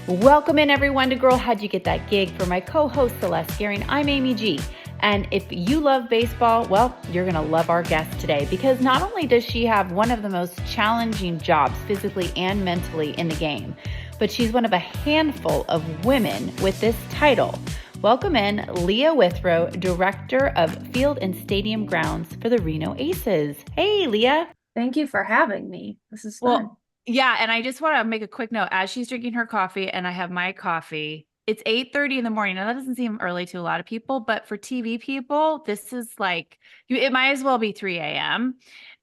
Welcome in everyone to Girl How'd You Get That Gig. For my co-host Celeste Gehring, I'm Amy G. And if you love baseball, well, you're going to love our guest today because not only does she have one of the most challenging jobs physically and mentally in the game, but she's one of a handful of women with this title. Welcome in Leah Withrow, Director of Field and Stadium Grounds for the Reno Aces. Hey, Leah. Thank you for having me. This is fun. Yeah, and I just want to make a quick note. As she's drinking her coffee and I have my coffee, it's 8:30 in the morning. Now that doesn't seem early to a lot of people, but for TV people, this is like it might as well be 3 a.m.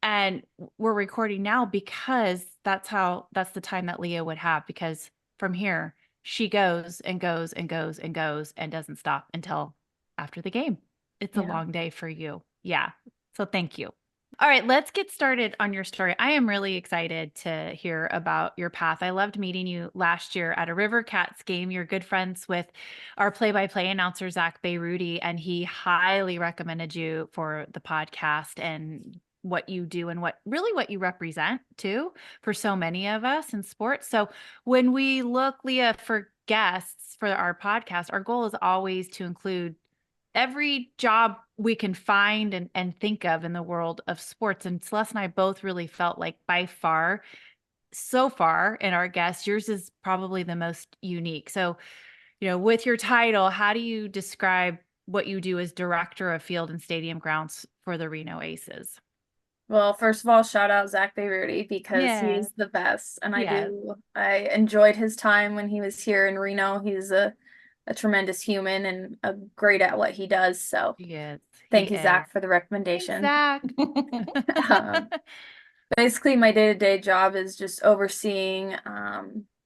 And we're recording now because that's the time that Leah would have, because from here she goes and goes and goes and goes and doesn't stop until after the game. It's a Yeah. long day for you. Yeah. So thank you. All right, let's get started on your story. I am really excited to hear about your path. I loved meeting you last year at a River Cats game. You're good friends with our play-by-play announcer, Zach Bayruti, and he highly recommended you for the podcast and what you do and what you represent too for so many of us in sports. So when we look, Leah, for guests for our podcast, our goal is always to include every job we can find and think of in the world of sports. And Celeste and I both really felt like by far, so far in our guests, yours is probably the most unique. So, with your title, how do you describe what you do as Director of Field and Stadium Grounds for the Reno Aces? Well, first of all, shout out Zach Bayruti because Yeah. he's the best. And Yeah. I enjoyed his time when he was here in Reno. He's a tremendous human and great at what he does. So Yes, he thank you, is. Zach, for the recommendation. Zach. Um, Basically, my day-to-day job is just overseeing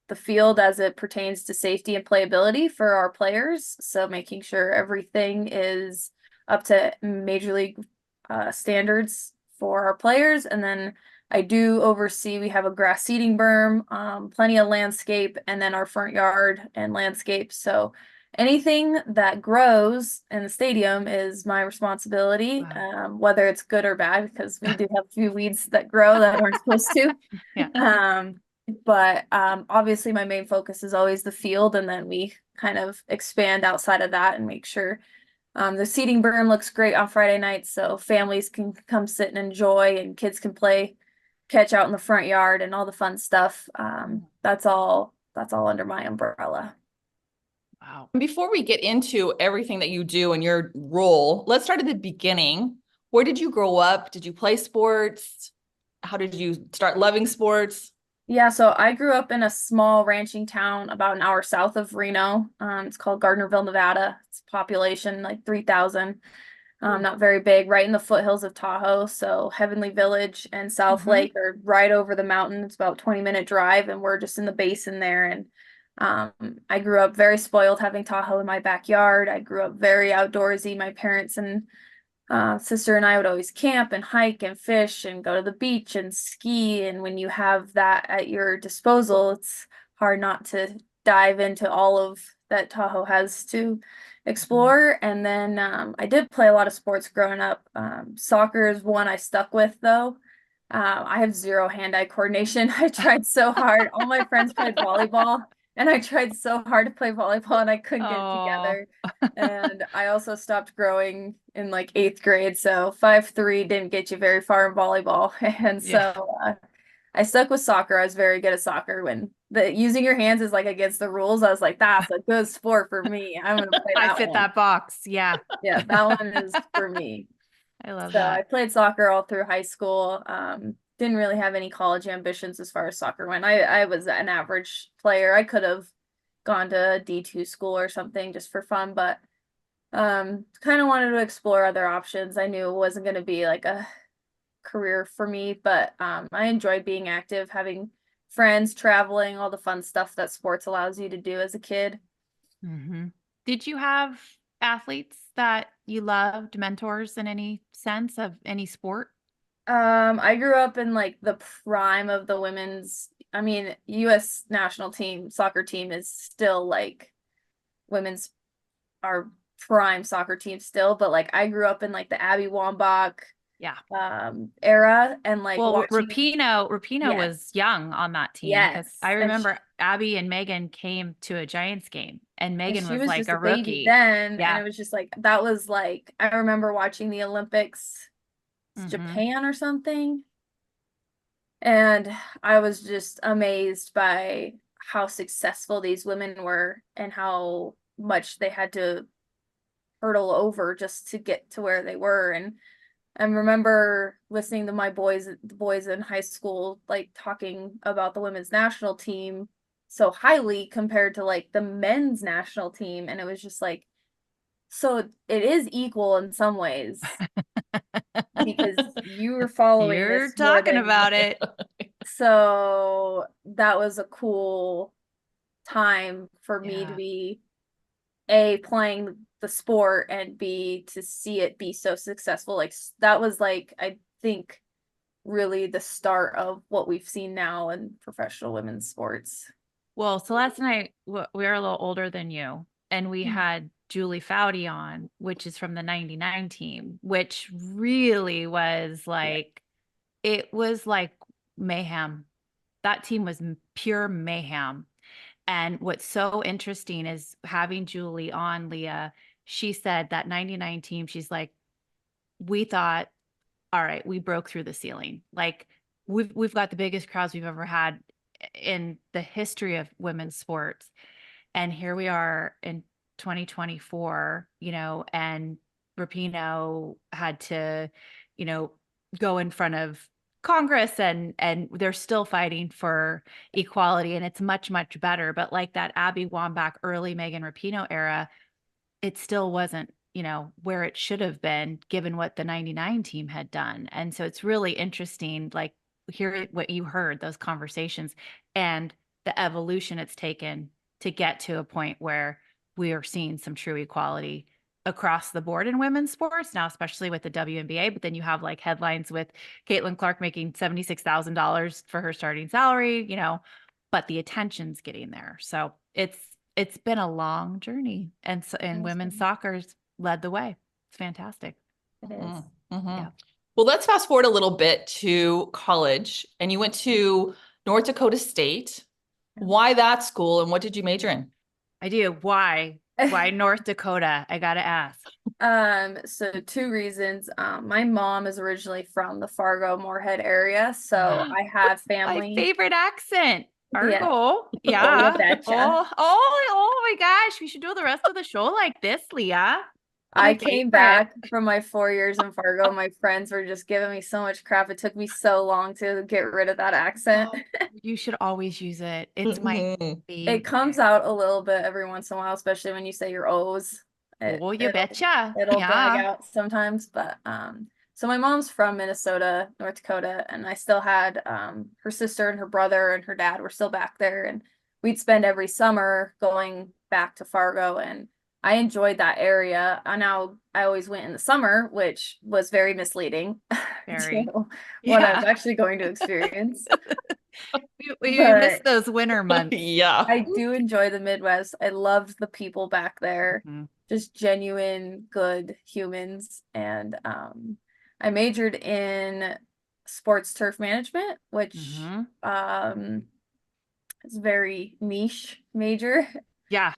the field as it pertains to safety and playability for our players. So making sure everything is up to major league standards for our players. And then I do oversee, we have a grass seeding berm, plenty of landscape, and then our front yard and landscape. So anything that grows in the stadium is my responsibility, Wow. whether it's good or bad, because we do have a few weeds that grow that aren't supposed to. Yeah. But obviously my main focus is always the field, and then we kind of expand outside of that and make sure the seating berm looks great on Friday nights, so families can come sit and enjoy, and kids can play catch out in the front yard and all the fun stuff. That's all under my umbrella. Wow. Before we get into everything that you do and your role, let's start at the beginning. Where did you grow up? Did you play sports? How did you start loving sports? Yeah, so I grew up in a small ranching town about an hour south of Reno. It's called Gardnerville, Nevada. It's population like 3,000. Not very big, right in the foothills of Tahoe. So Heavenly Village and South Lake are right over the mountain. It's about 20-minute drive, and we're just in the basin there. And I grew up very spoiled having Tahoe in my backyard. I grew up very outdoorsy. My parents and sister and I would always camp and hike and fish and go to the beach and ski. And when you have that at your disposal, it's hard not to dive into all of that Tahoe has to explore. And then I did play a lot of sports growing up. Soccer is one I stuck with though. I have zero hand-eye coordination. I tried so hard. All my friends played volleyball, and I tried so hard to play volleyball, and I couldn't get it Oh. together. And I also stopped growing in like eighth grade, so 5'3" didn't get you very far in volleyball. And Yeah. so I stuck with soccer. I was very good at soccer. When the using your hands is like against the rules, I was like, that's a good sport for me. I'm gonna play I that fit one. that box. Yeah. Yeah, that one is for me. I love So I that. played soccer all through high school. Didn't really have any college ambitions as far as soccer went. I was an average player. I could have gone to D2 school or something just for fun, but kind of wanted to explore other options. I knew it wasn't going to be like a career for me, but I enjoyed being active, having friends, traveling, all the fun stuff that sports allows you to do as a kid. Hmm. Did you have athletes that you loved, mentors in any sense of any sport? I grew up in like the prime of the women's, I mean, US national team, soccer team is still like women's our prime soccer team still, but like I grew up in like the Abby Wambach, Yeah. era, and like Well, watching. Rapinoe Yes. was young on that team because Yes. I And remember Abby and Megan came to a Giants game and Megan she was was like just a a baby rookie. then, and Yeah. it was just like that was like I remember watching the Olympics, it's Hmm. Japan or something, and I was just amazed by how successful these women were and how much they had to hurdle over just to get to where they were. And I remember listening to the boys in high school, like talking about the women's national team so highly compared to like the men's national team. And it was just like, so it is equal in some ways because you were following You're this more talking than, about it. so that was a cool time for me to Yeah. be A, playing the sport, and B, to see it be so successful. Like that was like, I think, really the start of what we've seen now in professional women's sports. Well, Celeste and I, we're a little older than you, and we had Julie Foudy on, which is from the 99 team, which really was Yeah. like, it was like mayhem. That team was pure mayhem. And what's so interesting is having Julie on, Leah, she said that 99 team, she's like, we thought, all right, we broke through the ceiling. Like we've got the biggest crowds we've ever had in the history of women's sports. And here we are in 2024, and Rapinoe had to, you know, go in front of Congress and they're still fighting for equality and it's much, much better. But like that Abby Wambach early Megan Rapinoe era, it still wasn't, where it should have been given what the 99 team had done. And so it's really interesting, like hear what you heard, those conversations and the evolution it's taken to get to a point where we are seeing some true equality across the board in women's sports now, especially with the WNBA. But then you have like headlines with Caitlin Clark making $76,000 for her starting salary, but the attention's getting there. So it's been a long journey, and women's Awesome. soccer's led the way. It's fantastic. It is. Yeah. Well, let's fast forward a little bit to college, and you went to North Dakota State. Why that school, and what did you major in? I do. Why? Why North Dakota? I gotta ask. So two reasons. My mom is originally from the Fargo Moorhead area, so I have My family. favorite accent. Yeah. Argo. Oh, you Yeah. betcha. Oh my gosh. We should do the rest of the show like this, Leah. You're I my came favorite. back from my 4 years in Fargo. My friends were just giving me so much crap. It took me so long to get rid of that accent. Oh, you should always use it. It's my Mhm. It comes favorite. out a little bit every once in a while, especially when you say your O's. It, Oh, you it'll betcha. it'll drag Yeah. out sometimes, but so my mom's from Minnesota, North Dakota, and I still had her sister and her brother and her dad were still back there, and we'd spend every summer going back to Fargo, and I enjoyed that area. Now I always went in the summer, which was very misleading Very. to what I was Yeah. actually going to experience. You miss But those winter months. Yeah. I do enjoy the Midwest. I loved the people back there, Mhm. just genuine, good humans. And I majored in sports turf management, which Mhm. is very niche major. Yeah.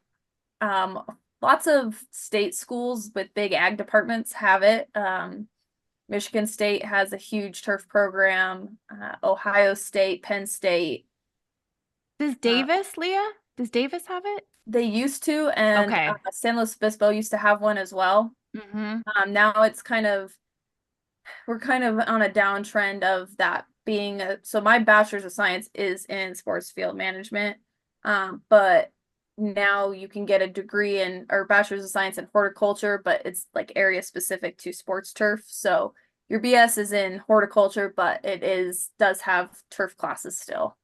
Um, Lots of state schools with big ag departments have it. Michigan State has a huge turf program. Ohio State, Penn State. Does Uh, Davis, Leah? Does Davis have it? They used to, and Okay. San Luis Obispo used to have one as well. Hmm. Now it's we're kind of on a downtrend of that being so my bachelor's of science is in sports field management. But now you can get a degree in or bachelor's of science in horticulture, but it's like area specific to sports turf. So your BS is in horticulture, but does have turf classes still.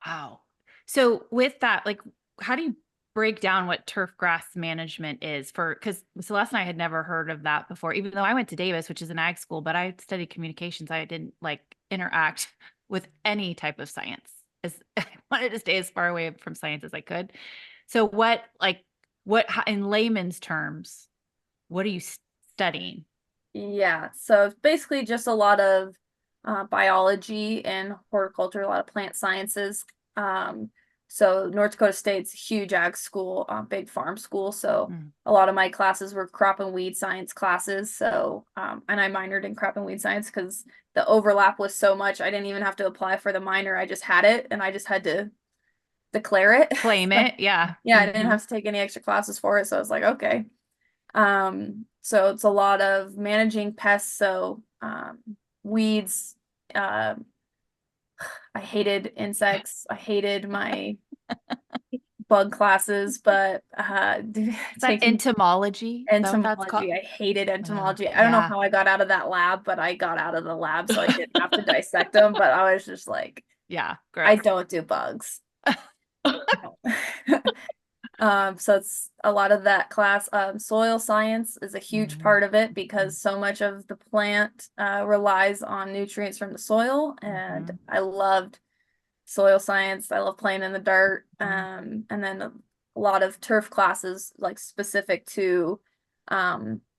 Wow. So with that, like, how do you break down what turf grass management is because Celeste and I had never heard of that before, even though I went to Davis, which is an ag school, but I studied communications. I didn't like interact with any type of science as I wanted to stay as far away from science as I could. So what in layman's terms, what are you studying? Yeah, so it's basically just a lot of biology and horticulture, a lot of plant sciences. So North Dakota State's a huge ag school, big farm school. So Mm. a lot of my classes were crop and weed science classes. So, and I minored in crop and weed science because the overlap was so much. I didn't even have to apply for the minor. I just had it and I just had to declare it. Claim it. Yeah. Yeah, I didn't have to take any extra classes for it. So I was like, okay. So it's a lot of managing pests. So, weeds, uh, I hated insects. I hated my bug classes, but Is that taking entomology? Is that what that's called? entomology, I hated entomology. I don't know Yeah. how I got out of that lab, but I got out of the lab, so I didn't have to dissect them. But I was just like, Yeah. I Gross. don't do bugs. No. So it's a lot of that class. Soil science is a huge Mhm. part of it because so much of the plant relies on nutrients from the soil, and Mhm. I loved soil science. I love playing in the dirt. Mhm. And then a lot of turf classes like specific to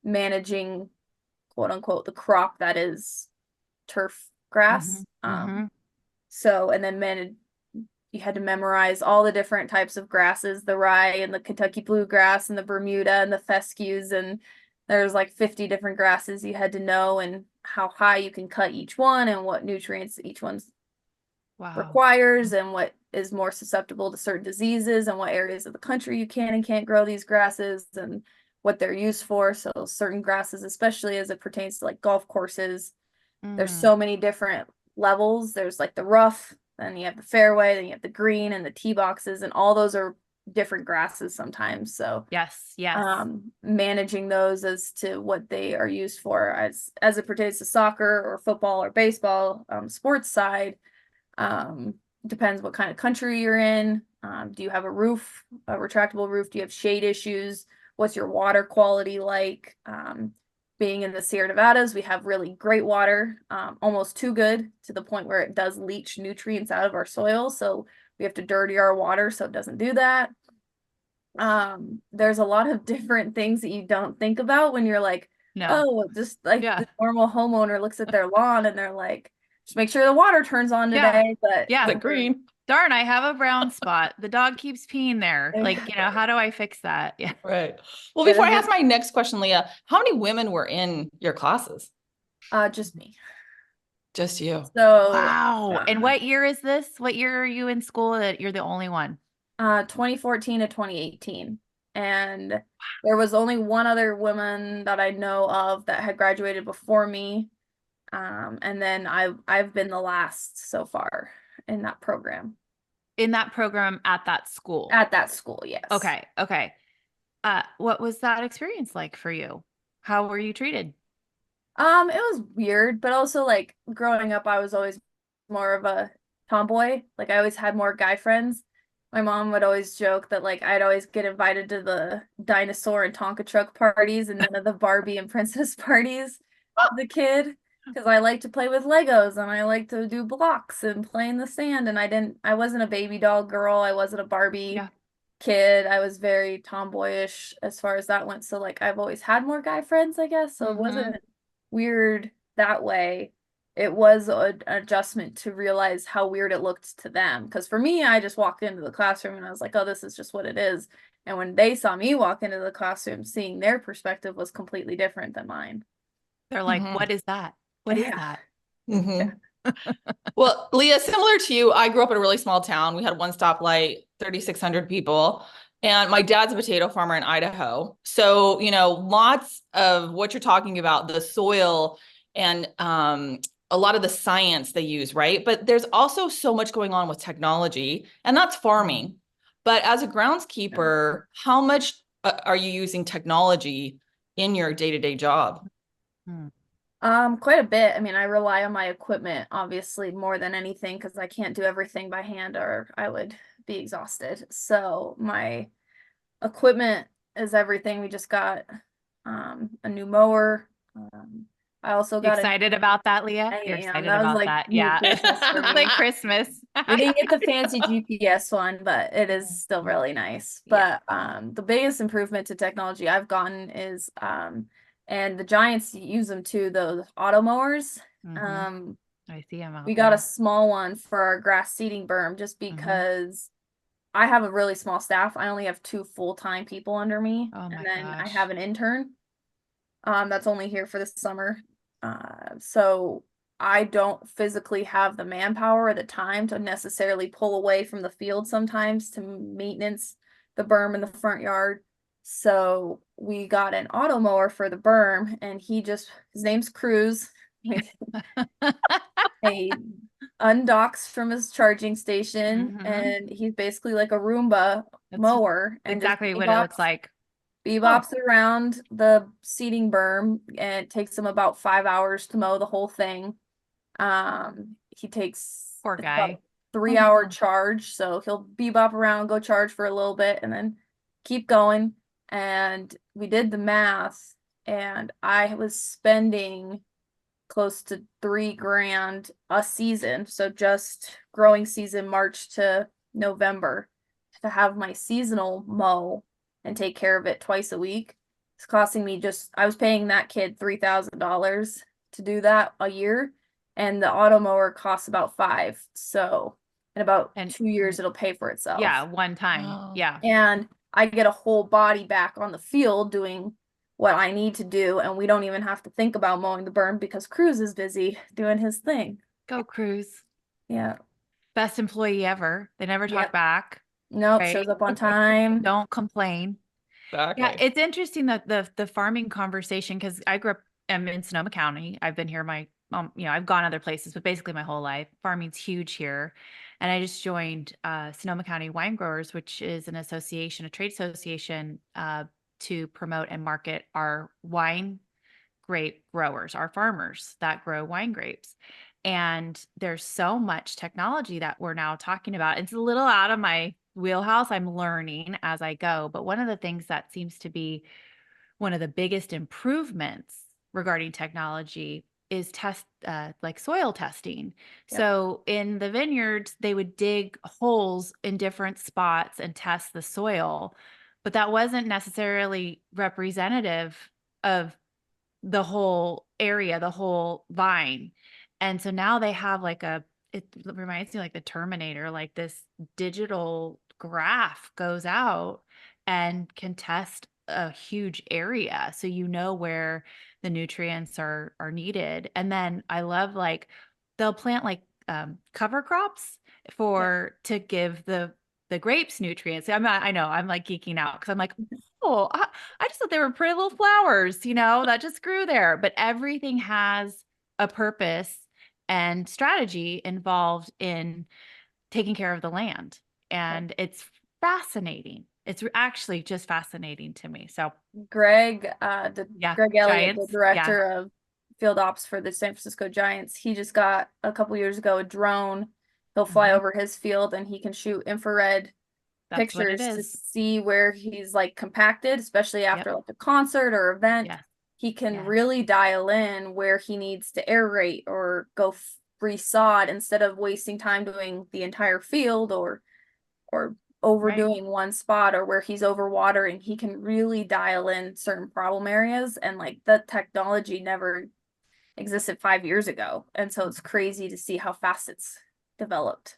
managing quote unquote the crop that is turf grass. Mhm. Mhm. So and then you had to memorize all the different types of grasses, the rye and the Kentucky bluegrass and the Bermuda and the fescues, and there's like 50 different grasses you had to know and how high you can cut each one and what nutrients each one's Wow. requires and what is more susceptible to certain diseases and what areas of the country you can and can't grow these grasses and what they're used for. So certain grasses, especially as it pertains to like golf courses, there's Mm. so many different levels. There's like the rough, then you have the fairway, then you have the green and the tee boxes, and all those are different grasses sometimes. So Yes. Yes. managing those as to what they are used for as it pertains to soccer or football or baseball, sports side, um, depends what kind of country you're in. Do you have a roof, a retractable roof? Do you have shade issues? What's your water quality like? Being in the Sierra Nevadas, we have really great water, almost too good to the point where it does leach nutrients out of our soil. So we have to dirty our water so it doesn't do that. There's a lot of different things that you don't think about when you're like, No. oh, just like Yeah. the normal homeowner looks at their lawn and they're like, just make sure the water turns on Yeah. today. But Yeah. The green. Darn, I have a brown spot. The dog keeps peeing there. Like, how do I fix that? Yeah. Right. Well, it before I is ask my next question, Leah, how many women were in your classes? just me. Just you. So Wow. And what year is this? What year are you in school that you're the only one? 2014 to 2018. And there was only one other woman that I know of that had graduated before me. And then I've been the last so far in that program. In that program at that school. At that school, yes. Okay. Okay. What was that experience like for you? How were you treated? It was weird, but also like growing up, I was always more of a tomboy. Like I always had more guy friends. My mom would always joke that like I'd always get invited to the dinosaur and Tonka truck parties and none of the Barbie and princess parties as a kid. Because I like to play with Legos and I like to do blocks and play in the sand. And I wasn't a baby doll girl. I wasn't a Barbie Yeah. kid. I was very tomboyish as far as that went. So like I've always had more guy friends, I guess. So it wasn't weird that way. It was an adjustment to realize how weird it looked to them. Because for me, I just walked into the classroom and I was like, oh, this is just what it is. And when they saw me walk into the classroom, seeing their perspective was completely different than mine. They're like, Mhm. what is that? What is Yeah. that? Mhm. Well, Leah, similar to you, I grew up in a really small town. We had one stoplight, 3,600 people. And my dad's a potato farmer in Idaho. So, lots of what you're talking about, the soil and a lot of the science they use, right? But there's also so much going on with technology, and that's farming. But as a groundskeeper, how much are you using technology in your day-to-day job? Hmm. Quite a bit. I mean, I rely on my equipment obviously more than anything because I can't do everything by hand or I would be exhausted. So my equipment is everything. We just got a new mower. I also You got a excited about that, Leah? I You're am. excited That was about like that. new Yeah. Christmas for It's me. like Christmas. We didn't get the fancy GPS one, but it is still really nice. Yeah. But the biggest improvement to technology I've gotten is And the Giants use them too, those auto mowers. Mhm. I see them out We got a there. small one for our grass seeding berm just Mhm. because I have a really small staff. I only have 2 full-time people under me, Oh and my then I gosh. have an intern that's only here for the summer. So I don't physically have the manpower or the time to necessarily pull away from the field sometimes to maintenance the berm in the front yard. So we got an auto mower for the berm, and his name's Cruz. He undocks from his charging station, Mhm. and he's basically like a Roomba That's mower, and just exactly what it looks like. Oh, bebops around the seeding berm, and it takes him about 5 hours to mow the whole thing. He takes poor it's about guy. 3 hour charge, so he'll bebop around, go charge for a little bit, and then keep going. And we did the math, and I was spending close to 3 grand a season, so just growing season March to November, to have my seasonal mow and take care of it twice a week. It's costing me I was paying that kid $3,000 to do that a year, and the auto mower costs about 5. So in about And 2 years it'll pay for yeah, itself. one time. Wow. Yeah. And I get a whole body back on the field doing what I need to do, and we don't even have to think about mowing the berm because Cruz is busy doing his thing. Go Cruz. Yeah. Best employee ever. They never talk Yep. back, Nope. right? Shows up on time. Don't complain. Yeah, Exactly. it's interesting that the farming conversation, because I grew up in Sonoma County. I've been here I've gone other places, but basically my whole life. Farming's huge here. And I just joined Sonoma County Wine Growers, which is an association, a trade association to promote and market our wine grape growers, our farmers that grow wine grapes. And there's so much technology that we're now talking about. It's a little out of my wheelhouse. I'm learning as I go. But one of the things that seems to be one of the biggest improvements regarding technology is like soil testing. Yep. So in the vineyards, they would dig holes in different spots and test the soil, but that wasn't necessarily representative of the whole area, the whole vine. And so now they have it reminds me like the Terminator, like this digital graph goes out and can test a huge area. So you know where the nutrients are needed. And then I love like they'll plant like cover crops Yep. to give the grapes nutrients. I know I'm like geeking out because I'm like, oh, I just thought they were pretty little flowers, that just grew there. But everything has a purpose and strategy involved in taking care of the land. Yep. And it's fascinating. It's actually just fascinating to me. So, Yeah, yeah, Greg Elliott, the giants. Yeah, director of field ops for the San Francisco Giants, he just got a couple years ago a drone. He'll fly mhm, over his field, and he can shoot infrared that's what it pictures to is. see where he's like compacted, especially Yep. after like a concert or event. Yes. He can Yes. really dial in where he needs to aerate or go resod instead of wasting time doing the entire field or Right. overdoing one spot, or where he's overwatering. He can really dial in certain problem areas, and like the technology never existed 5 years ago. And so it's crazy to see how fast it's developed.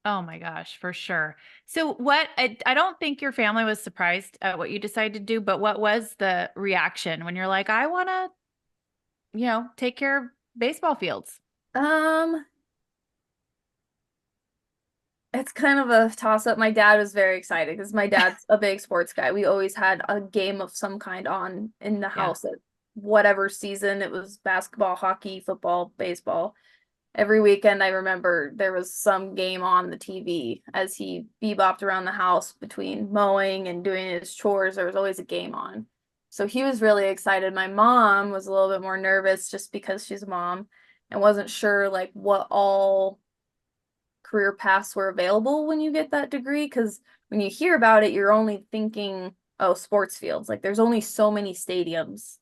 Oh my gosh, for sure. So I don't think your family was surprised at what you decided to do, but what was the reaction when you're like, I want to, take care of baseball fields? Um, it's kind of a toss up. My dad was very excited because my dad's a big sports guy. We always had a game of some kind on in the Yeah, house at whatever season. It was basketball, hockey, football, baseball. Every weekend, I remember there was some game on the TV as he bebopped around the house between mowing and doing his chores. There was always a game on. So he was really excited. My mom was a little bit more nervous just because she's a mom and wasn't sure like what all career paths were available when you get that degree. Because when you hear about it, you're only thinking, oh, sports fields. Like there's only so many stadiums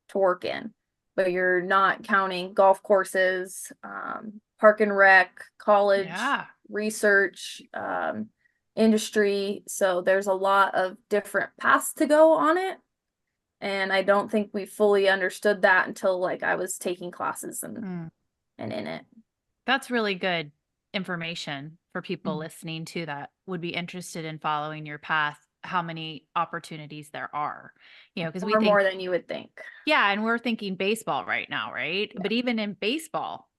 to work in, but you're not counting golf courses, park and rec, college, yeah. research, industry. So there's a lot of different paths to go on it. And I don't think we fully understood that until like I was taking classes and Mm. in it. That's really good information for people Mhm. listening to that would be interested in following your path, how many opportunities there are, because we Or think, more than you would think. yeah, and we're thinking baseball right now, right? Yeah. But even in baseball,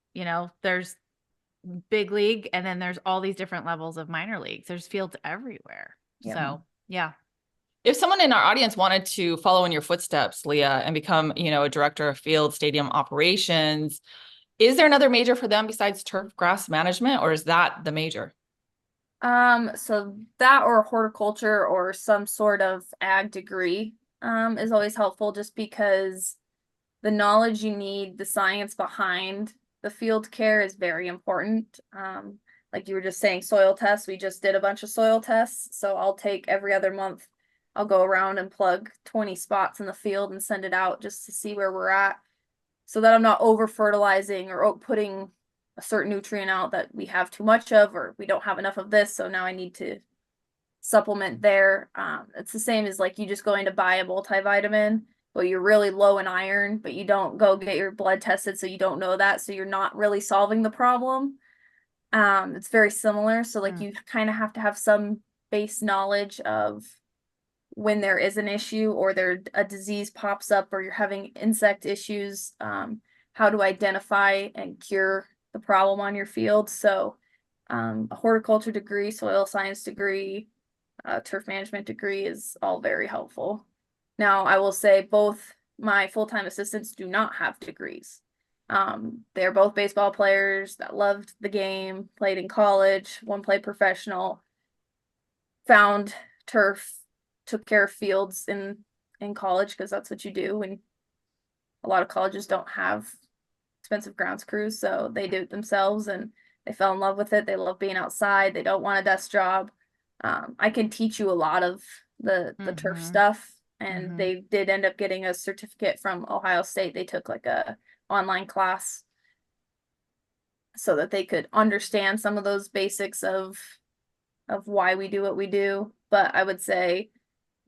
there's big league and then there's all these different levels of minor leagues. There's fields everywhere. Yeah. So, yeah. If someone in our audience wanted to follow in your footsteps, Leah, and become, a director of field stadium operations, is there another major for them besides turf grass management, or is that the major? So that or horticulture or some sort of ag degree is always helpful just because the knowledge you need, the science behind the field care is very important. Like you were just saying, soil tests, we just did a bunch of soil tests. So I'll take every other month, I'll go around and plug 20 spots in the field and send it out just to see where we're at so that I'm not over fertilizing or putting a certain nutrient out that we have too much of or we don't have enough of this. So now I need to supplement there. It's the same as like you just going to buy a multivitamin, but you're really low in iron, but you don't go get your blood tested, so you don't know that. So you're not really solving the problem. It's very similar. So like you kind of have to have some base knowledge of when there is an issue or a disease pops up or you're having insect issues, how to identify and cure the problem on your field. So a horticulture degree, soil science degree, turf management degree is all very helpful. Now, I will say both my full-time assistants do not have degrees. They're both baseball players that loved the game, played in college, one played professional, found turf, took care of fields in college because that's what you do. And a lot of colleges don't have expensive grounds crews, so they do it themselves and they fell in love with it. They love being outside. They don't want a desk job. I can teach you a lot of the turf stuff, and they did end up getting a certificate from Ohio State. They took like a online class so that they could understand some of those basics of why we do what we do. But I would say,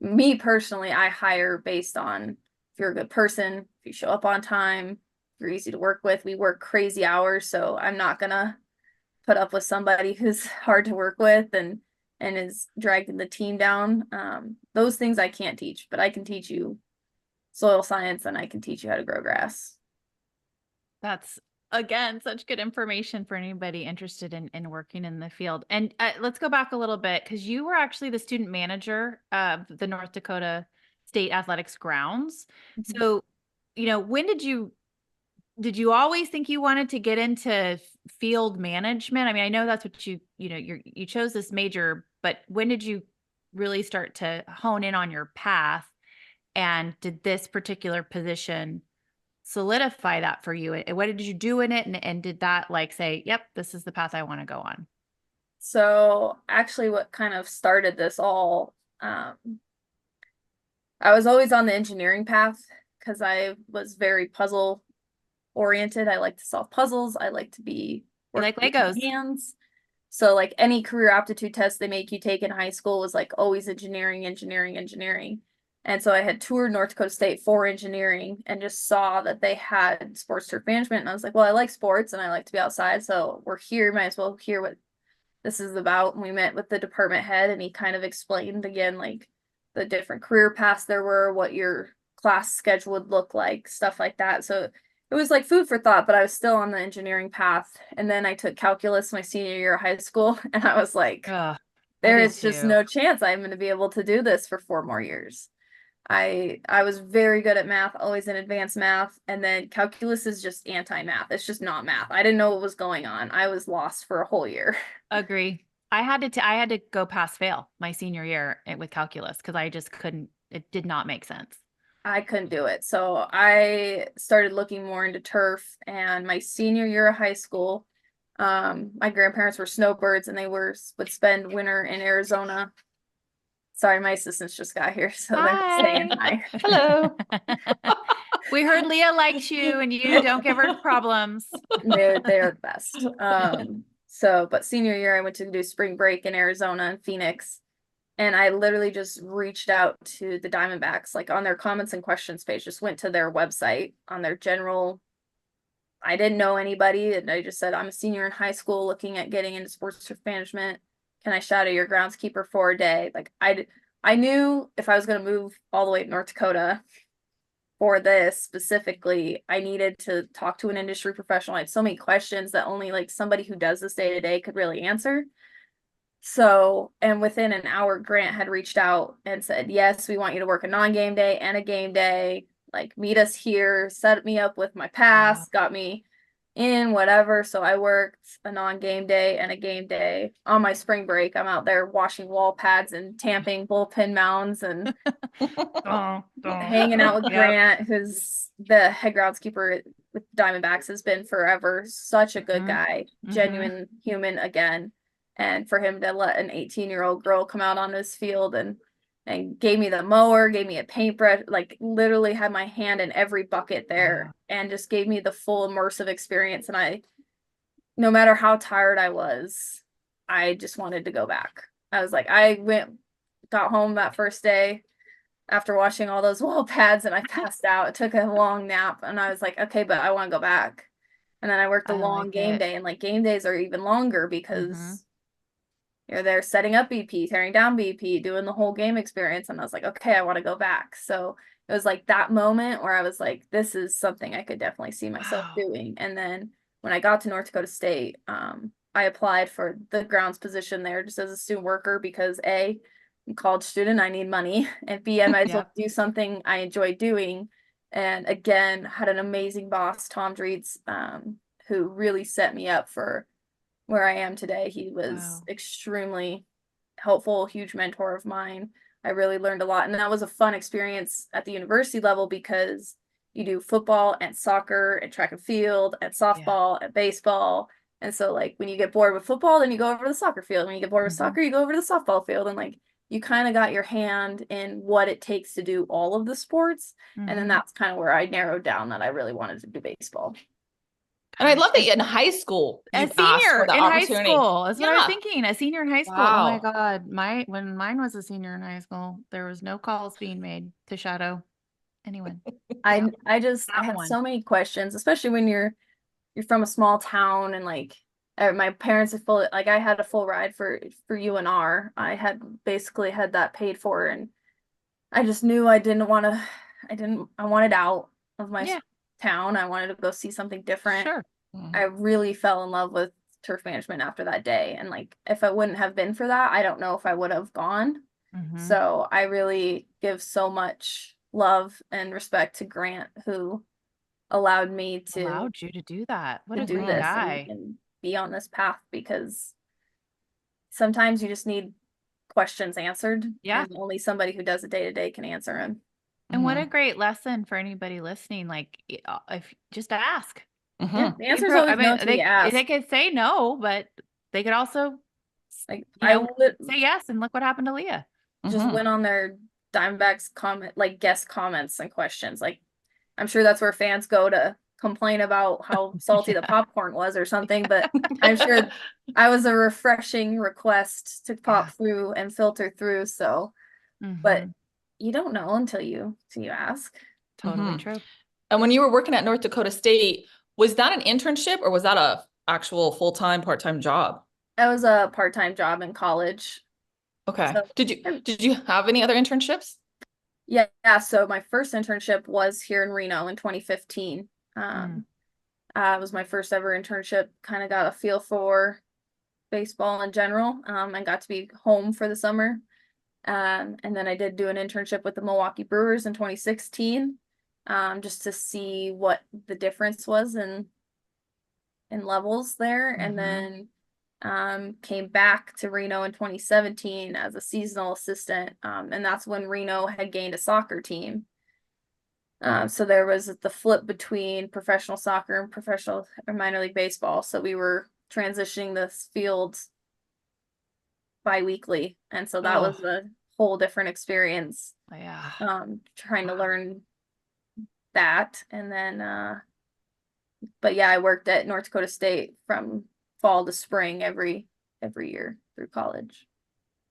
me personally, I hire based on if you're a good person, if you show up on time, if you're easy to work with. We work crazy hours, so I'm not gonna put up with somebody who's hard to work with and is dragging the team down. Those things I can't teach, but I can teach you soil science and I can teach you how to grow grass. That's, again, such good information for anybody interested in working in the field. And let's go back a little bit because you were actually the student manager of the North Dakota State Athletics grounds. So, when did you always think you wanted to get into field management? I mean, I know that's what you chose this major, but when did you really start to hone in on your path? And did this particular position solidify that for you? And what did you do in it? And did that like say, yep, this is the path I want to go on? So actually what kind of started this all, I was always on the engineering path because I was very puzzle oriented. I like to solve puzzles. I like to be like working with Legos. my hands. So like any career aptitude test they make you take in high school was like always engineering, engineering, engineering. And so I had toured North Dakota State for engineering and just saw that they had sports turf management. And I was like, well, I like sports and I like to be outside. So we're here, might as well hear what this is about. And we met with the department head and he kind of explained again, like the different career paths there were, what your class schedule would look like, stuff like that. So it was like food for thought, but I was still on the engineering path. And then I took calculus my senior year of high school. And I was like, there is just no chance I'm going to be able to do this for 4 more years. I was very good at math, always in advanced math, and then calculus is just anti-math. It's just not math. I didn't know what was going on. I was lost for a whole year. Agree. I had to go pass fail my senior year with calculus because I just couldn't. It did not make sense. I couldn't do it. So I started looking more into turf, and my senior year of high school, my grandparents were snowbirds and they would spend winter in Arizona. Sorry, my assistants just got here, so they're saying hi. Hello. We heard Leah likes you and you don't give her problems. They're the best. But senior year I went to do spring break in Arizona and Phoenix. And I literally just reached out to the Diamondbacks, like on their comments and questions page, just went to their website on their general. I didn't know anybody, and I just said, I'm a senior in high school looking at getting into sports turf management. Can I shadow your groundskeeper for a day? Like I knew if I was going to move all the way to North Dakota for this specifically, I needed to talk to an industry professional. I had so many questions that only like somebody who does this day to day could really answer. So, and within an hour, Grant had reached out and said, yes, we want you to work a non-game day and a game day. Like, meet us here, set me up with my pass, got me in, whatever. So I worked a non-game day and a game day. On my spring break, I'm out there washing wall pads and tamping bullpen mounds and hanging out with Grant, who's the head groundskeeper with Diamondbacks, has been forever. Such a good guy, genuine human again. And for him to let an 18-year-old girl come out on his field and gave me the mower, gave me a paintbrush, like literally had my hand in every bucket there and just gave me the full immersive experience. And no matter how tired I was, I just wanted to go back. I was like, got home that first day after washing all those wall pads and I passed out. I took a long nap and I was like, okay, but I want to go back. And then I worked a long game day, and like game days are even longer because you're there setting up BP, tearing down BP, doing the whole game experience. And I was like, okay, I want to go back. So it was like that moment where I was like, this is something I could definitely see myself doing. And then when I got to North Dakota State, I applied for the grounds position there just as a student worker because A, I'm a college student, I need money, and B, I might as well do something I enjoy doing. And again, had an amazing boss, Tom Dreets, who really set me up for where I am today. He was extremely helpful, huge mentor of mine. I really learned a lot. And that was a fun experience at the university level because you do football and soccer and track and field and softball and baseball. And so like when you get bored with football, then you go over to the soccer field. When you get bored with soccer, you go over to the softball field. And like you kind of got your hand in what it takes to do all of the sports. And then that's kind of where I narrowed down that I really wanted to do baseball. And I love that in high school, a senior in high school. That's what I was thinking. A senior in high school. Oh my God. When mine was a senior in high school, there was no calls being made to shadow anyone. I had so many questions, especially when you're from a small town and like my parents are full, like I had a full ride for UNR. I had basically had that paid for, and I just knew I wanted out of my town. I wanted to go see something different. Sure. I really fell in love with turf management after that day. And like, if it wouldn't have been for that, I don't know if I would have gone. So I really give so much love and respect to Grant, who allowed you to do that. What a great guy. And be on this path, because sometimes you just need questions answered. And only somebody who does it day to day can answer them. And what a great lesson for anybody listening. Like, if just ask. The answer is always no until you ask. They could say no, but they could also say yes. And look what happened to Leah. Just went on their Diamondbacks guest comments and questions. Like, I'm sure that's where fans go to complain about how salty the popcorn was or something, but I'm sure I was a refreshing request to pop through and filter through. So, but you don't know until you ask. Totally true. And when you were working at North Dakota State, was that an internship or was that a actual full-time, part-time job? That was a part-time job in college. Okay. So, did you have any other internships? Yeah. So my first internship was here in Reno in 2015. It was my first ever internship. Kind of got a feel for baseball in general, and got to be home for the summer. And then I did do an internship with the Milwaukee Brewers in 2016, just to see what the difference was in levels there. And then came back to Reno in 2017 as a seasonal assistant. And that's when Reno had gained a soccer team. So there was the flip between professional soccer and professional or minor league baseball. So we were transitioning this field bi-weekly. And so that was a whole different experience. Trying to learn that. And then, but yeah, I worked at North Dakota State from fall to spring every year through college.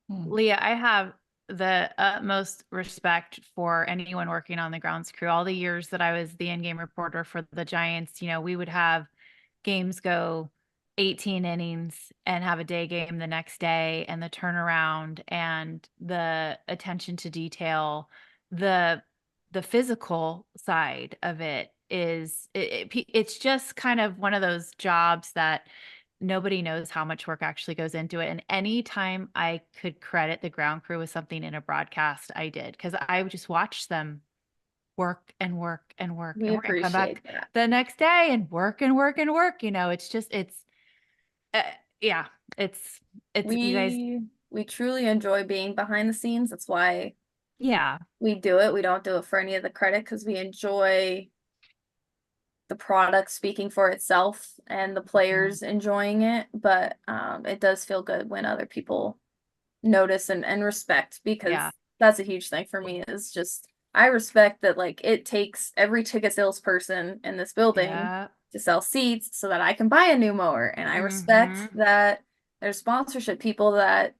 Leah, I have the utmost respect for anyone working on the grounds crew. All the years that I was the in-game reporter for the Giants, we would have games go 18 innings and have a day game the next day, and the turnaround and the attention to detail, the physical side of it is it's just kind of one of those jobs that nobody knows how much work actually goes into it. And anytime I could credit the ground crew with something in a broadcast, I did, because I would just watch them work and work and work We and work and come appreciate back that. the next day and work and work and work. It's uh, yeah, it's you guys. We truly enjoy being behind the scenes. That's why Yeah, we do it. We don't do it for any of the credit because we enjoy the product speaking for itself and the players enjoying it. But it does feel good when other people notice and respect, because yeah, that's a huge thing for me, is just I respect that, like, it takes every ticket salesperson in this building yeah. to sell seats so that I can buy a new mower. And I respect Mhm. that there's sponsorship people that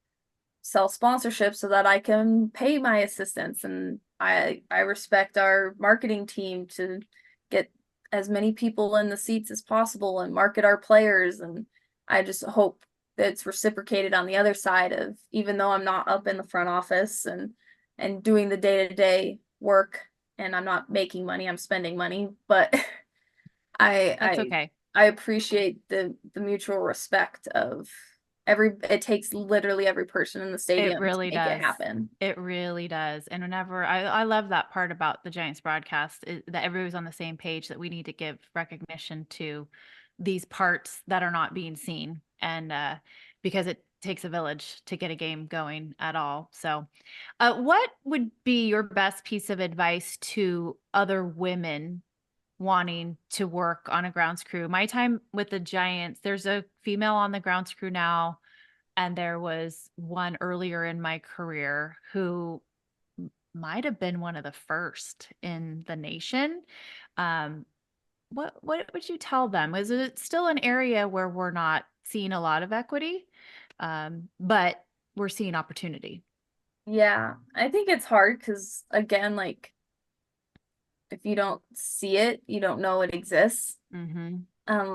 sell sponsorships so that I can pay my assistants. And I respect our marketing team to get as many people in the seats as possible and market our players. And I just hope that it's reciprocated on the other side of, even though I'm not up in the front office and doing the day-to-day work and I'm not making money, I'm spending money, but That's I okay. I appreciate the mutual respect of it takes literally every person in the It stadium to really make it does. happen. It really does. And whenever I love that part about the Giants broadcast, that everybody's on the same page, that we need to give recognition to these parts that are not being seen. And because it takes a village to get a game going at all. So, what would be your best piece of advice to other women wanting to work on a grounds crew? My time with the Giants, there's a female on the grounds crew now, and there was one earlier in my career who might have been one of the first in the nation. Um, what would you tell them? Is it still an area where we're not seeing a lot of equity, but we're seeing opportunity? Yeah, I think it's hard because, again, like, if you don't see it, you don't know it exists. Mm-hmm.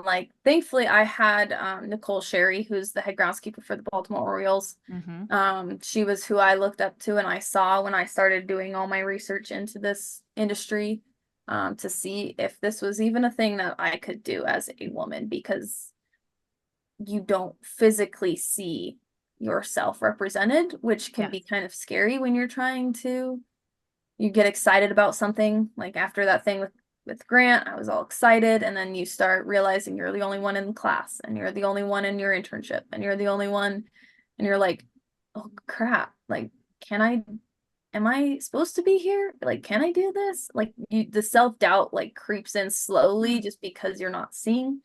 Like, thankfully I had Nicole Sherry, who's the head groundskeeper for the Baltimore Orioles. Mm-hmm. She was who I looked up to and I saw when I started doing all my research into this industry, to see if this was even a thing that I could do as a woman, because you don't physically see yourself represented, which can be Yes. kind of scary when you're trying to, you get excited about something. Like after that thing with Grant, I was all excited, and then you start realizing you're the only one in the class and you're the only one in your internship and you're the only one, and you're like, oh crap, like, can I, am I supposed to be here? Like, can I do this? Like, the self-doubt like creeps in slowly just because you're not seeing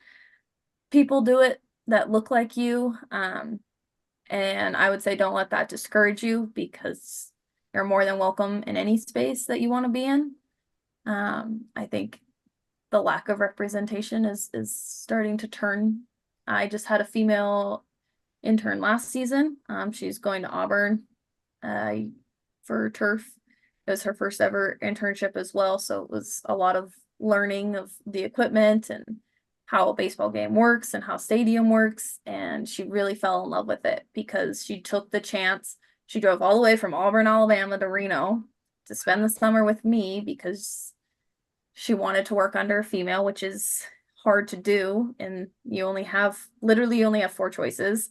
people do it that look like you. And I would say don't let that discourage you, because you're more than welcome in any space that you want to be in. I think the lack of representation is starting to turn. I just had a female intern last season. She's going to Auburn for turf. It was her first ever internship as well, so it was a lot of learning of the equipment and how a baseball game works and how stadium works, and she really fell in love with it because she took the chance. She drove all the way from Auburn, Alabama to Reno to spend the summer with me because she wanted to work under a female, which is hard to do, and you only have four choices.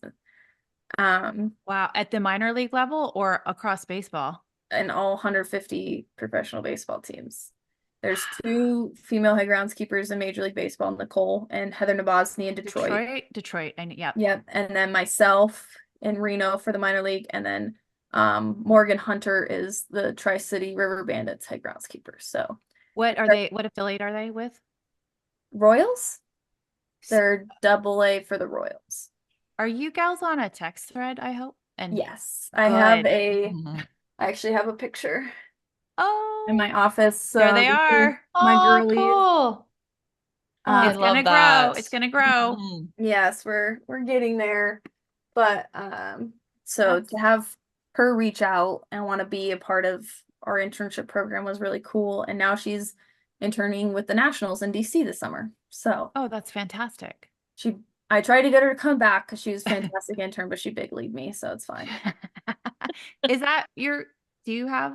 Wow. At the minor league level or across baseball? In all 150 professional baseball teams. There's two female head groundskeepers in Major League Baseball, Nicole and Heather Nabosny in Detroit. Detroit. And yep. Yep. And then myself in Reno for the minor league. And then Morgan Hunter is the Tri-City River Bandits head groundskeeper. So What are they? What affiliate are they with? Royals? They're AA for the Royals. Are you gals on a text thread, I hope? And Yes. I Mhm. actually have a picture in oh, my office. there they are. My Oh, girlies. cool. I It's love gonna grow. that. It's gonna grow. Mhm. Yes, we're getting there. But so That's to have her reach out and want to be a part of our internship program was really cool. And now she's interning with the Nationals in DC this summer. So Oh, that's fantastic. I tried to get her to come back because she was a fantastic intern, but she big leagued me, so it's fine. Is that do you have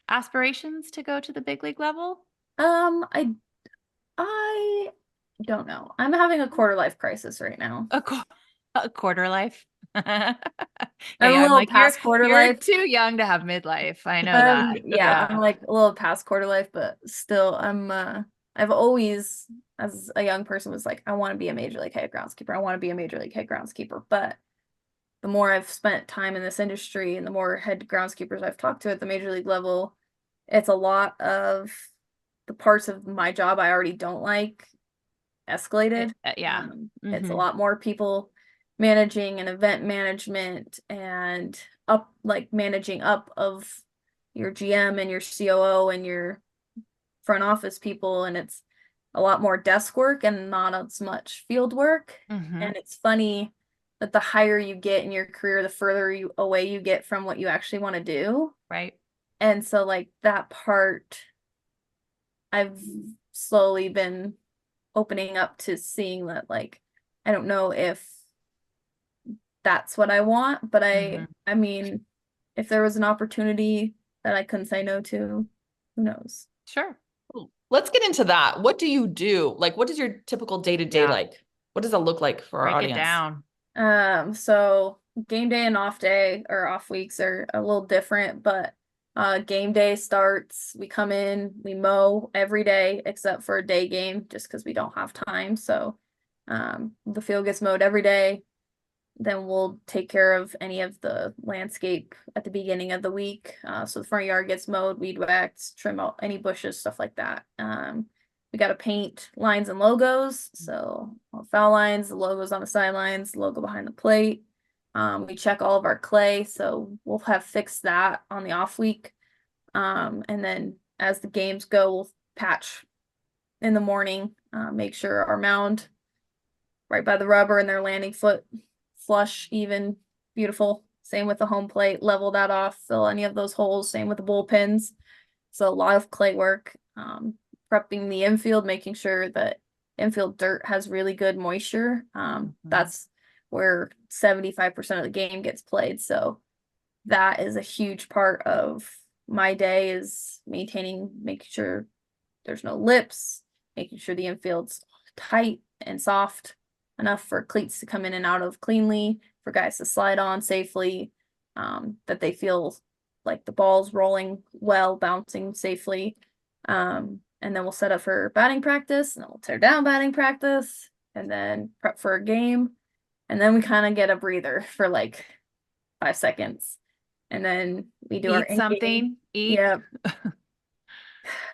aspirations to go to the big league level? I don't know. I'm having a quarter life crisis right now. A quarter life. I'm a little past quarter you're life. too young to have midlife. I know that. Yeah, I'm like a little past quarter life, but still I've always, as a young person, was like, I want to be a major league head groundskeeper. I want to be a major league head groundskeeper. But the more I've spent time in this industry and the more head groundskeepers I've talked to at the major league level, it's a lot of the parts of my job I already don't like escalated. Yeah. It's a lot more people managing and event management and managing up of your GM and your COO and your front office people, and it's a lot more desk work and not as much field work. And it's funny that the higher you get in your career, the further away you get from what you actually want to do. Right. And so like that part, I've slowly been opening up to seeing that, like, I don't know if that's what I want, but I mean, if there was an opportunity that I couldn't say no to, who knows? Sure. Let's get into that. What do you do? Like, what is your typical day-to-day like? What does that look like for our audience? Break it down. So game day and off day or off weeks are a little different, but game day starts, we come in, we mow every day except for a day game just because we don't have time. So the field gets mowed every day. Then we'll take care of any of the landscape at the beginning of the week. So the front yard gets mowed, weed whacked, trim out any bushes, stuff like that. We got to paint lines and logos. So foul lines, the logos on the sidelines, the logo behind the plate. We check all of our clay, so we'll have fixed that on the off week. And then as the games go, we'll patch in the morning, make sure our mound right by the rubber and their landing foot flush, even, beautiful. Same with the home plate, level that off, fill any of those holes. Same with the bullpens. So a lot of clay work, prepping the infield, making sure that infield dirt has really good moisture. That's where 75% of the game gets played. So that is a huge part of my day, is making sure there's no lips, making sure the infield's tight and soft enough for cleats to come in and out of cleanly, for guys to slide on safely, that they feel like the ball's rolling well, bouncing safely. And then we'll set up for batting practice, and then we'll tear down batting practice, and then prep for a game. And then we kind of get a breather for like 5 seconds. And then we do our something. Eat. Yeah.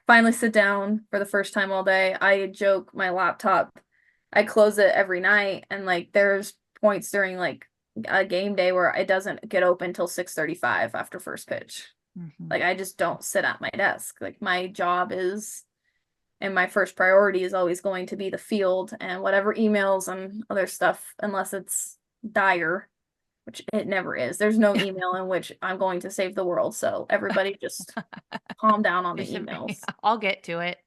Finally sit down for the first time all day. I joke my laptop, I close it every night, and like there's points during like a game day where it doesn't get open till 6:35 after first pitch. Like I just don't sit at my desk. Like my job is, and my first priority is always going to be the field and whatever emails and other stuff, unless it's dire, which it never is. There's no email in which I'm going to save the world. So everybody just calm down on the emails. I'll get to it.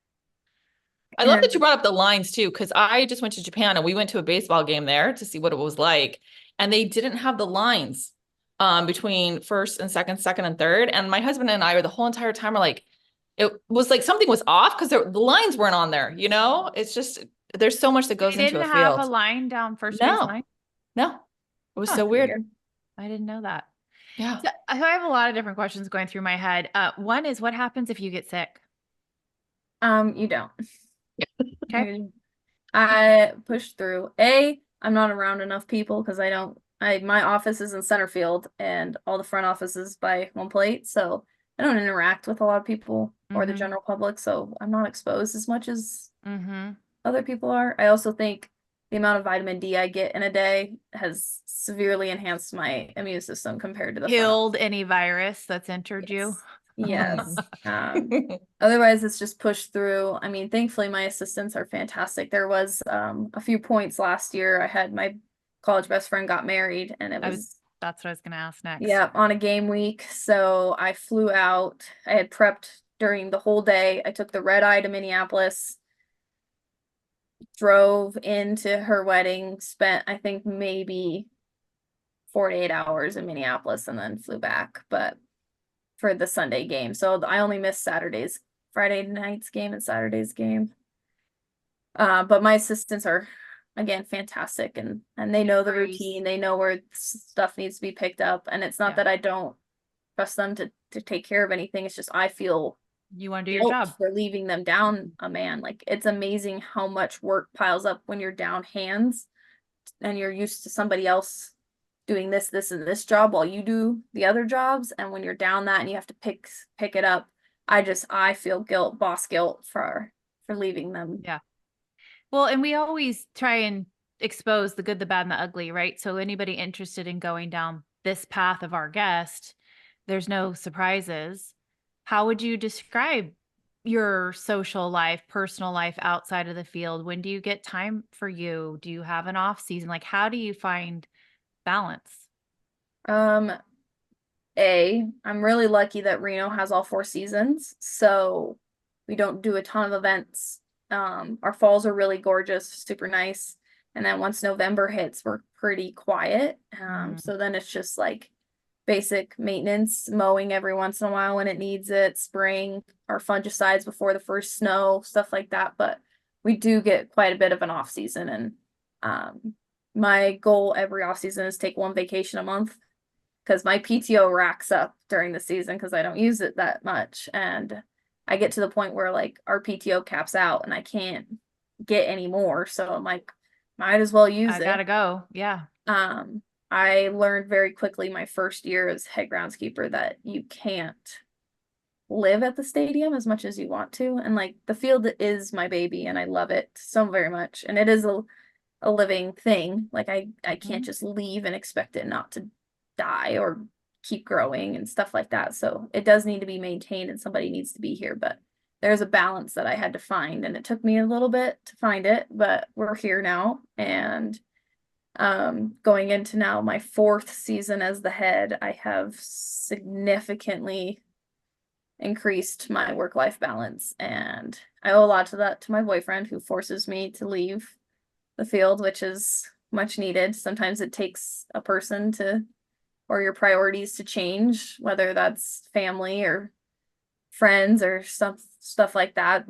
I love that you brought up the lines too, because I just went to Japan and we went to a baseball game there to see what it was like. And they didn't have the lines between first and second and third. And my husband and I were the whole entire time are like, it was like something was off because the lines weren't on there, you know? It's just, there's so much that goes into a field. They didn't have a line down first base line? No. It was so weird. I didn't know that. Yeah. So I have a lot of different questions going through my head. One is, what happens if you get sick? You don't. Okay. I push through. I'm not around enough people because my office is in center field and all the front office is by home plate. So I don't interact with a lot of people or the general public. So I'm not exposed as much as other people are. I also think the amount of vitamin D I get in a day has severely enhanced my immune system compared to the killed any virus that's entered you. Yes. Otherwise it's just pushed through. I mean, thankfully my assistants are fantastic. There was a few points last year. I had my college best friend got married, and it was That's what I was going to ask next. Yeah, on a game week. So I flew out. I had prepped during the whole day. I took the red eye to Minneapolis, drove into her wedding, spent I think maybe 48 hours in Minneapolis, and then flew back. But for the Sunday game. So I only missed Friday night's game and Saturday's game. But my assistants are, again, fantastic, and they know the routine. They know where stuff needs to be picked up, and it's not that I don't trust them to take care of anything. It's just I feel you want to do your job for leaving them down a man. Like, it's amazing how much work piles up when you're down hands and you're used to somebody else doing this and this job while you do the other jobs. And when you're down that and you have to pick it up, I feel boss guilt for leaving them. Yeah. Well, and we always try and expose the good, the bad, and the ugly, right? So anybody interested in going down this path of our guest, there's no surprises. How would you describe your social life, personal life outside of the field? When do you get time for you? Do you have an off season? Like, how do you find balance? I'm really lucky that Reno has all 4 seasons, so we don't do a ton of events. Our falls are really gorgeous, super nice. And then once November hits, we're pretty quiet. So then it's just like basic maintenance, mowing every once in a while when it needs it, spraying our fungicides before the first snow, stuff like that. But we do get quite a bit of an off season. And my goal every off season is take 1 vacation a month, because my PTO racks up during the season because I don't use it that much. And I get to the point where like our PTO caps out and I can't get any more. So I'm like, might as well use it. I gotta go. Yeah. I learned very quickly my first year as head groundskeeper that you can't live at the stadium as much as you want to. And like, the field is my baby and I love it so very much. And it is a living thing. Like, I can't just leave and expect it not to die or keep growing and stuff like that. So it does need to be maintained and somebody needs to be here. But there's a balance that I had to find, and it took me a little bit to find it, but we're here now. And going into now my 4th season as the head, I have significantly increased my work-life balance, and I owe a lot to that to my boyfriend, who forces me to leave the field, which is much needed. Sometimes it takes a person or your priorities to change, whether that's family or friends or stuff like that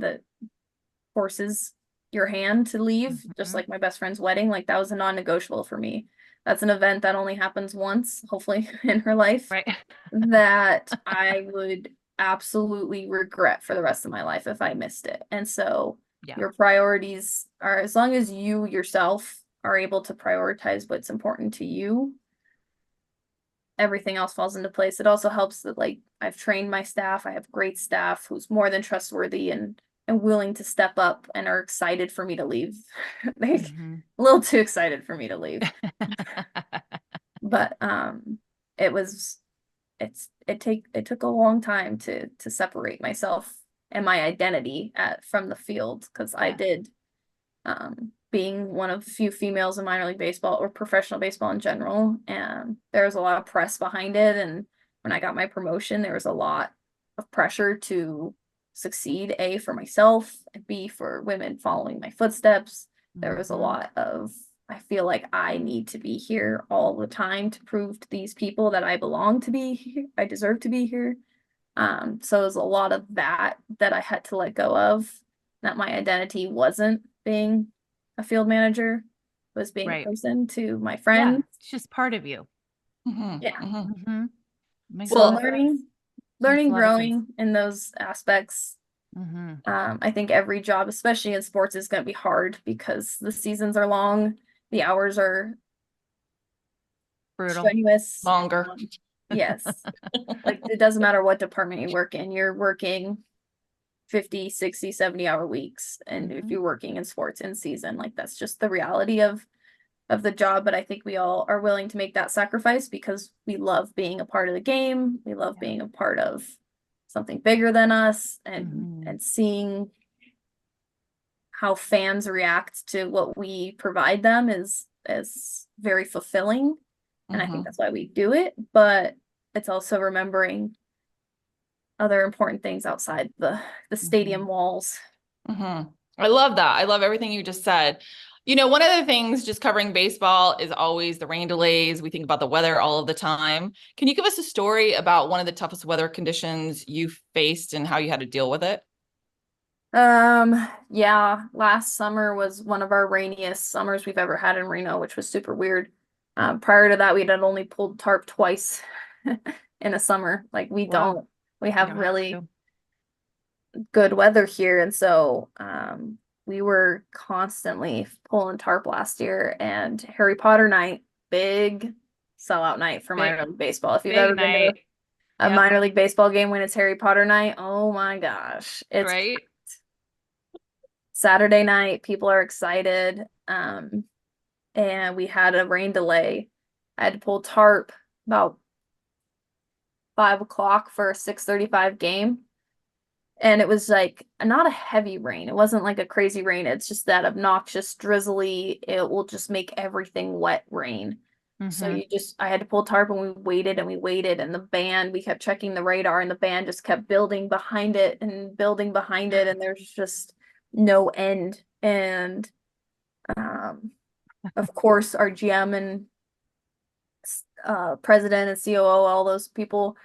forces your hand to leave. Just like my best friend's wedding, like that was a non-negotiable for me. That's an event that only happens once, hopefully, in her life, right? That I would absolutely regret for the rest of my life if I missed it. And so your priorities are, as long as you yourself are able to prioritize what's important to you, everything else falls into place. It also helps that like I've trained my staff. I have great staff who's more than trustworthy and willing to step up and are excited for me to leave. They're a little too excited for me to leave. But it took a long time to separate myself and my identity from the field, because I did, being one of the few females in minor league baseball or professional baseball in general, and there was a lot of press behind it. And when I got my promotion, there was a lot of pressure to succeed, A, for myself, and B, for women following my footsteps. There was a lot of, I feel like I need to be here all the time to prove to these people that I belong to be here, I deserve to be here. So it was a lot of that I had to let go of, that my identity wasn't being a field manager, was being a person to my friends. Yeah, it's just part of you. So learning, growing in those aspects. I think every job, especially in sports, is going to be hard because the seasons are long, the hours are brutal, strenuous, longer. Yes. Like, it doesn't matter what department you work in, you're working 50, 60, 70-hour weeks. And if you're working in sports in season, like, that's just the reality of the job. But I think we all are willing to make that sacrifice because we love being a part of the game. We love being a part of something bigger than us, and seeing how fans react to what we provide them is very fulfilling. And I think that's why we do it, but it's also remembering other important things outside the stadium walls. I love that. I love everything you just said. You know, one of the things just covering baseball is always the rain delays. We think about the weather all of the time. Can you give us a story about one of the toughest weather conditions you faced and how you had to deal with it? Yeah, last summer was one of our rainiest summers we've ever had in Reno, which was super weird. Prior to that, we had only pulled tarp twice in a summer. Like we have really good weather here. And so, we were constantly pulling tarp last year, and Harry Potter night, big sellout night for minor league baseball. If you've ever been to a minor league baseball game when it's Harry Potter night, oh my gosh, it's right. Saturday night. People are excited. And we had a rain delay. I had to pull tarp about 5 o'clock for a 6:35 game. And it was like not a heavy rain. It wasn't like a crazy rain. It's just that obnoxious, drizzly, it will just make everything wet rain. So I had to pull tarp, and we waited and we waited, and we kept checking the radar, and the band just kept building behind it and building behind it. And there's just no end. And, of course, our GM and president and COO, all those people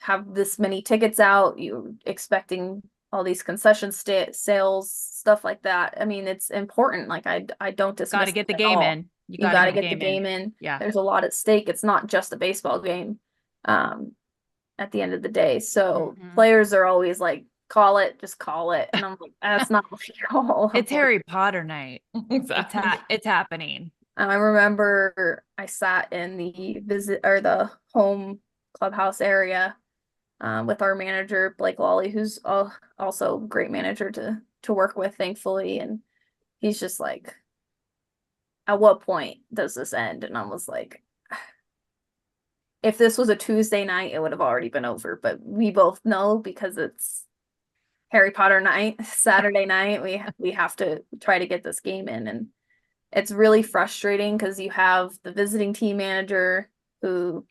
have this many tickets out, you expecting all these concession sales, stuff like that. I mean, it's important. Like I don't dismiss. Got to get the game in. You got to get the game in. Yeah. There's a lot at stake. It's not just a baseball game. At the end of the day. So players are always like, call it, just call it. And I'm like, that's not what you call. It's Harry Potter night. Exactly. It's happening. I remember I sat in the home clubhouse area with our manager, Blake Lawley, who's also a great manager to work with, thankfully. And he's just like, at what point does this end? And I was like, if this was a Tuesday night, it would have already been over. But we both know, because it's Harry Potter night, Saturday night, we have to try to get this game in. And it's really frustrating because you have the visiting team manager who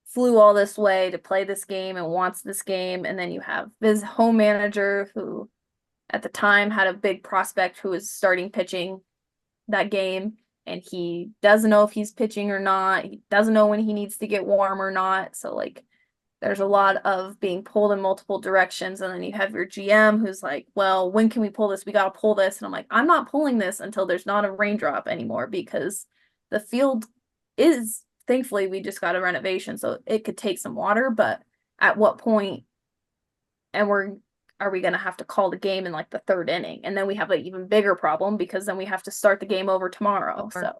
flew all this way to play this game and wants this game. And then you have his home manager who at the time had a big prospect who was starting pitching that game. And he doesn't know if he's pitching or not. He doesn't know when he needs to get warm or not. So like there's a lot of being pulled in multiple directions. And then you have your GM who's like, well, when can we pull this? We got to pull this. And I'm like, I'm not pulling this until there's not a raindrop anymore, because the field is, thankfully, we just got a renovation, so it could take some water. But at what point, and are we going to have to call the game in like the third inning? And then we have an even bigger problem, because then we have to start the game over tomorrow. So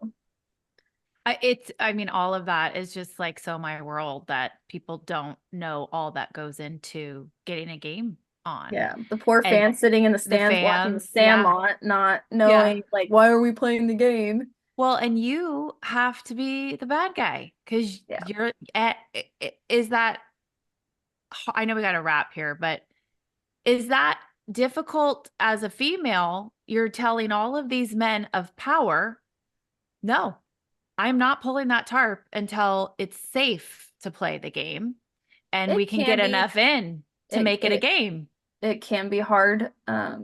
I mean, all of that is just like so my world, that people don't know all that goes into getting a game on. Yeah, the poor fans sitting in the stands watching the Sandlot, not knowing like, why are we playing the game? Well, and you have to be the bad guy, because you're is that, I know we got to wrap here, but is that difficult as a female? You're telling all of these men of power, no, I'm not pulling that tarp until it's safe to play the game and we can get enough in to make it a game. It can be hard. It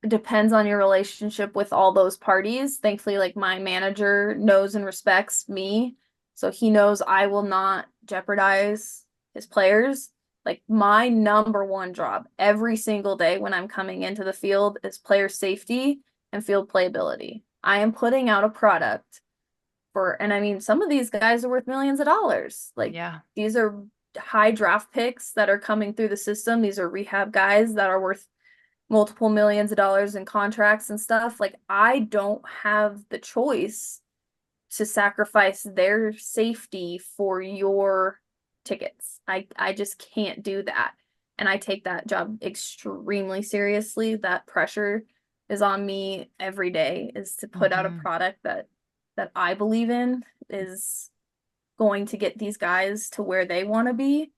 depends on your relationship with all those parties. Thankfully, like my manager knows and respects me, so he knows I will not jeopardize his players. Like my number one job every single day when I'm coming into the field is player safety and field playability. I am putting out a product and I mean, some of these guys are worth millions of dollars. Like, these are high draft picks that are coming through the system. These are rehab guys that are worth multiple millions of dollars in contracts and stuff. Like, I don't have the choice to sacrifice their safety for your tickets. I just can't do that. And I take that job extremely seriously. That pressure is on me every day, is to put out a product that I believe in is going to get these guys to where they want to be.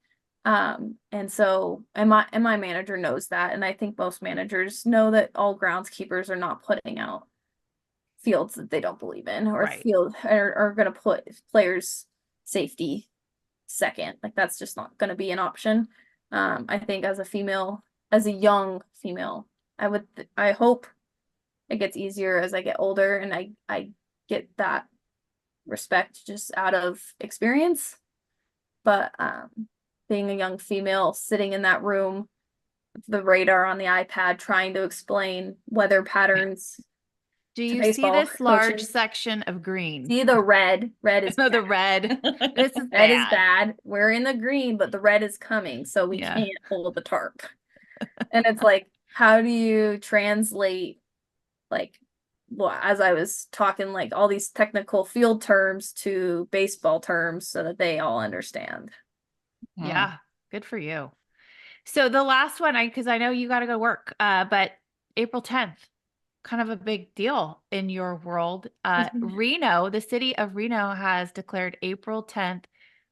And my manager knows that. And I think most managers know that all groundskeepers are not putting out fields that they don't believe in, or Right. are going to put players' safety second. Like that's just not going to be an option. I think as a young female, I hope it gets easier as I get older and I get that respect just out of experience. But being a young female sitting in that room, the radar on the iPad, trying to explain weather patterns Do to you see baseball this large coaches. section of green? See the red. Red is No, the bad. red. This is Red is bad. bad. We're in the green, but the red is coming, so we Yeah. can't hold the tarp. And it's like, how do you translate, like, well, as I was talking, like all these technical field terms to baseball terms so that they all understand? Yeah. Good for you. So the last one, because I know you got to go to work, but April 10th, kind of a big deal in your world. Reno, the city of Reno has declared April 10th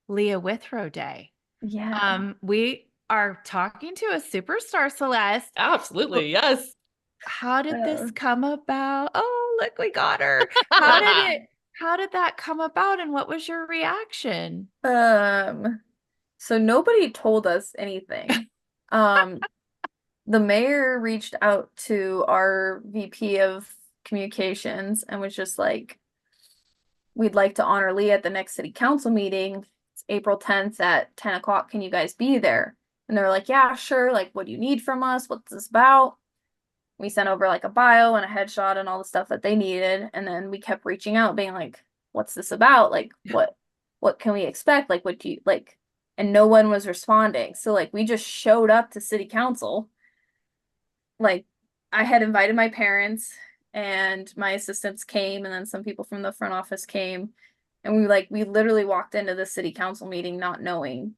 Leah Withrow Day. Yeah. We are talking to a superstar, Celeste. Absolutely. Yes. How did this come about? Oh, look, we got her. How did that come about and what was your reaction? So nobody told us anything. The mayor reached out to our VP of communications and was just like, we'd like to honor Leah at the next city council meeting. It's April 10th at 10 o'clock. Can you guys be there? And they're like, yeah, sure. Like, what do you need from us? What's this about? We sent over like a bio and a headshot and all the stuff that they needed. And then we kept reaching out, being like, what's this about? Like, what can we expect? Like, what do you like? And no one was responding. So like we just showed up to city council. Like I had invited my parents and my assistants came, and then some people from the front office came. And we literally walked into the city council meeting not knowing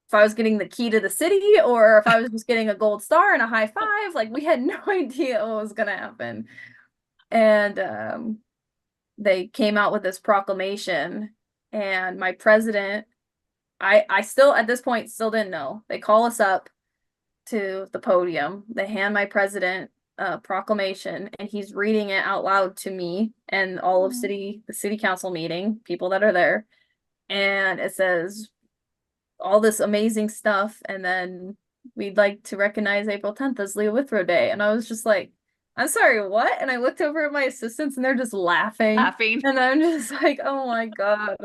if I was getting the key to the city or if I was just getting a gold star and a high five. Like we had no idea what was gonna happen. And they came out with this proclamation, and my president, I still at this point still didn't know. They call us up to the podium. They hand my president a proclamation, and he's reading it out loud to me and all of the city council meeting, people that are there. And it says all this amazing stuff, and then we'd like to recognize April 10th as Leah Withrow Day. And I was just like, I'm sorry, what? And I looked over at my assistants and they're just laughing. And I'm just like, oh my God,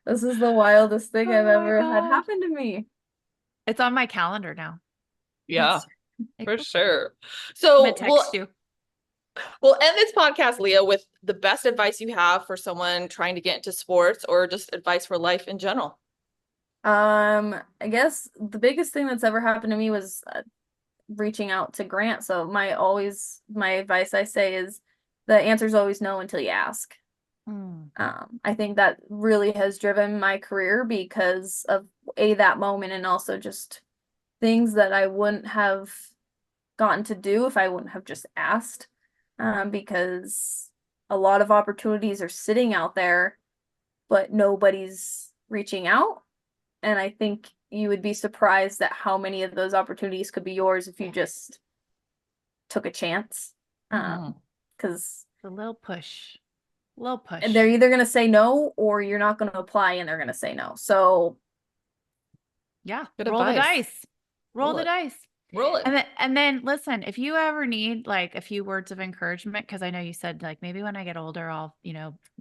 this is the wildest thing I've ever had happen to me. It's on my calendar now. Yeah, for sure. I'm So gonna text you. We'll end this podcast, Leah, with the best advice you have for someone trying to get into sports, or just advice for life in general. I guess the biggest thing that's ever happened to me was reaching out to Grant. So my advice I say is the answer is always no until you ask. I think that really has driven my career because of that moment, and also just things that I wouldn't have gotten to do if I wouldn't have just asked. Because a lot of opportunities are sitting out there, but nobody's reaching out. And I think you would be surprised at how many of those opportunities could be yours if you just took a chance. Because a little push. And they're either going to say no, or you're not going to apply and they're going to say no. So yeah, roll the dice. Roll the dice. Roll it. And then listen, if you ever need like a few words of encouragement, because I know you said like maybe when I get older, I'll,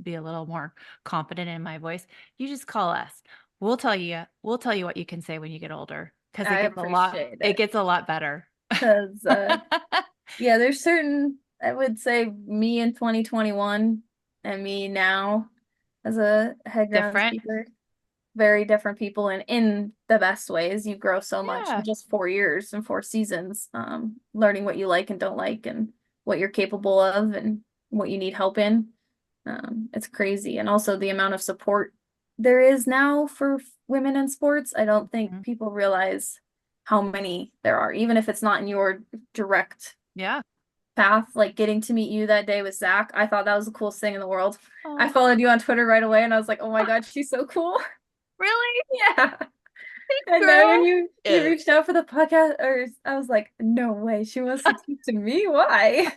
be a little more confident in my voice. You just call us. We'll tell you what you can say when you get older, because it gets a lot better. Because yeah, there's certain, I would say me in 2021 and me now as a head groundskeeper, very different people, and in the best ways. You grow so much in just 4 years and 4 seasons, learning what you like and don't like, and what you're capable of and what you need help in. It's crazy. And also the amount of support there is now for women in sports. I don't think people realize how many there are, even if it's not in your direct path. Like getting to meet you that day with Zach, I thought that was the coolest thing in the world. I followed you on Twitter right away and I was like, oh my God, she's so cool. Really? Yeah. And then girl. when you Is. reached out for the podcast, or I was like, no way, she wants to speak to me. Why?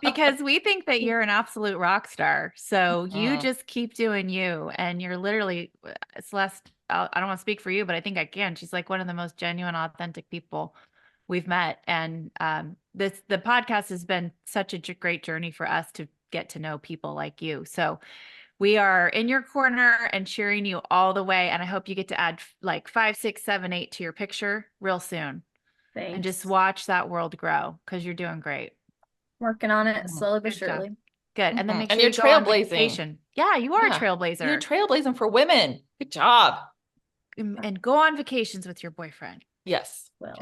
Because we think that you're an absolute rock star. So you Mm. just keep doing you. And you're literally, Celeste, I don't want to speak for you, but I think I can. She's like one of the most genuine, authentic people we've met. And the podcast has been such a great journey for us to get to know people like you. So we are in your corner and cheering you all the way. And I hope you get to add like 5, 6, 7, 8 to your picture real soon. Thanks. And just watch that world grow because you're doing great. Working on it slowly but Good job. surely. Good. And then Mhm. make And sure you're you go on trailblazing. vacation. Yeah, you are a Yeah. trailblazer. You're trailblazing for women. Good job. And go on vacations with your boyfriend. Yes. Well,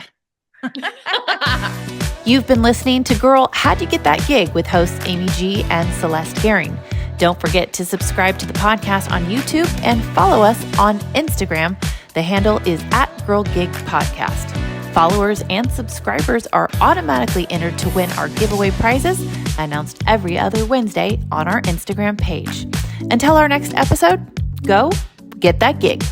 You've been listening to Girl, How'd You Get That Gig with hosts Amy G and Celeste Gehring. Don't forget to subscribe to the podcast on YouTube and follow us on Instagram. The handle is @GirlGigPodcast. Followers and subscribers are automatically entered to win our giveaway prizes, announced every other Wednesday on our Instagram page. Until our next episode, go get that gig.